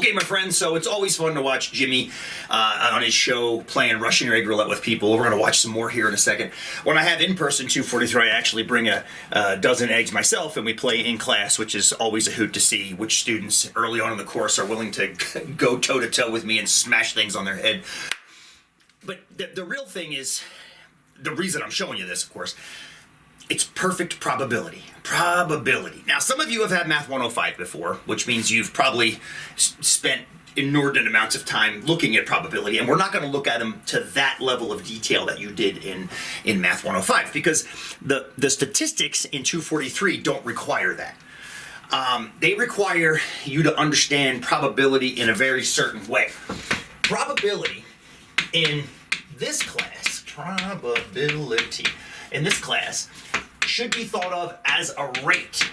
Okay, my friends, so it's always fun to watch Jimmy on his show playing Russian egg roulette with people. We're going to watch some more here in a second. When I have in-person 243, I actually bring a dozen eggs myself, and we play in class, which is always a hoot to see which students early on in the course are willing to go toe-to-toe with me and smash things on their head. But the real thing is, the reason I'm showing you this, of course, it's perfect probability. Probability. Now, some of you have had Math 105 before, which means you've probably spent inordinate amounts of time looking at probability, and we're not going to look at them to that level of detail that you did in Math 105, because the statistics in 243 don't require that. They require you to understand probability in a very certain way. Probability in this class, should be thought of as a rate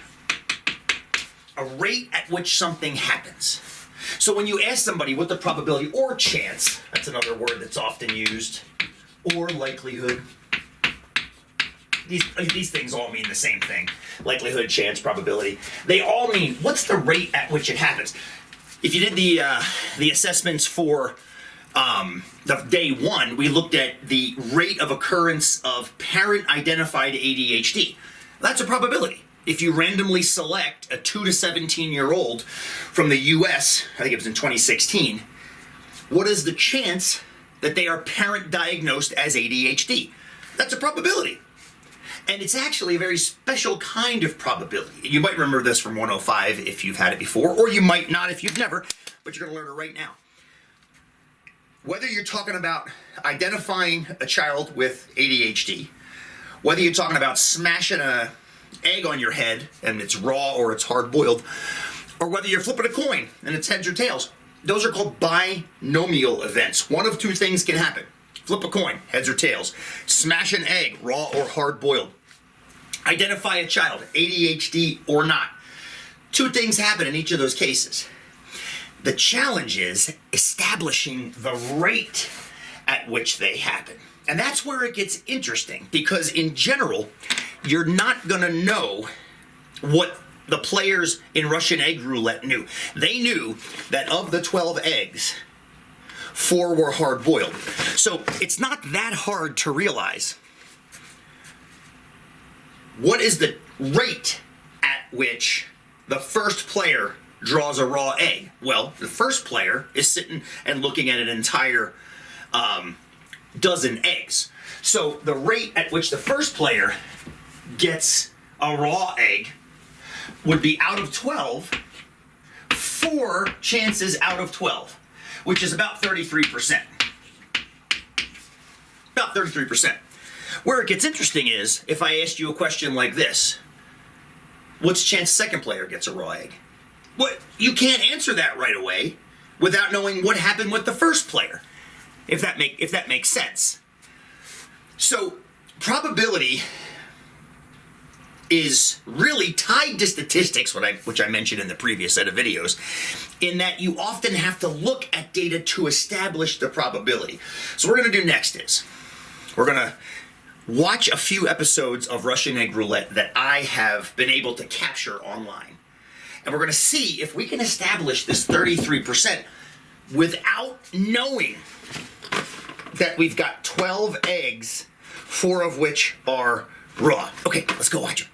at which something happens. So when you ask somebody what the probability, or chance, that's another word that's often used, or likelihood, these things all mean the same thing. Likelihood, chance, probability. They all mean what's the rate at which it happens. If you did the assessments for the day one, we looked at the rate of occurrence of parent-identified ADHD. That's a probability. If you randomly select a 2 to 17-year-old from the US, I think it was in 2016, what is the chance that they are parent-diagnosed as ADHD? That's a probability. And it's actually a very special kind of probability. You might remember this from 105 if you've had it before, or you might not if you've never, but you're going to learn it right now. Whether you're talking about identifying a child with ADHD, whether you're talking about smashing an egg on your head and it's raw or it's hard-boiled, or whether you're flipping a coin and it's heads or tails, those are called binomial events. One of two things can happen. Flip a coin, heads or tails. Smash an egg, raw or hard-boiled. Identify a child, ADHD or not. Two things happen in each of those cases. The challenge is establishing the rate at which they happen. And that's where it gets interesting, because in general, you're not going to know what the players in Russian egg roulette knew. They knew that of the 12 eggs, 4 were hard-boiled. So it's not that hard to realize what is the rate at which the first player draws a raw egg. Well, the first player is sitting and looking at an entire dozen eggs. So the rate at which the first player gets a raw egg would be out of 12, 4 chances out of 12, which is about 33%. About 33%. Where it gets interesting is if I asked you a question like this: what's the chance the second player gets a raw egg? Well, you can't answer that right away without knowing what happened with the first player, if that makes sense. So probability is really tied to statistics, which I mentioned in the previous set of videos, in that you often have to look at data to establish the probability. So what we're going to do next is we're going to watch a few episodes of Russian egg roulette that I have been able to capture online. And we're going to see if we can establish this 33% without knowing that we've got 12 eggs, 4 of which are raw. Okay, let's go watch it.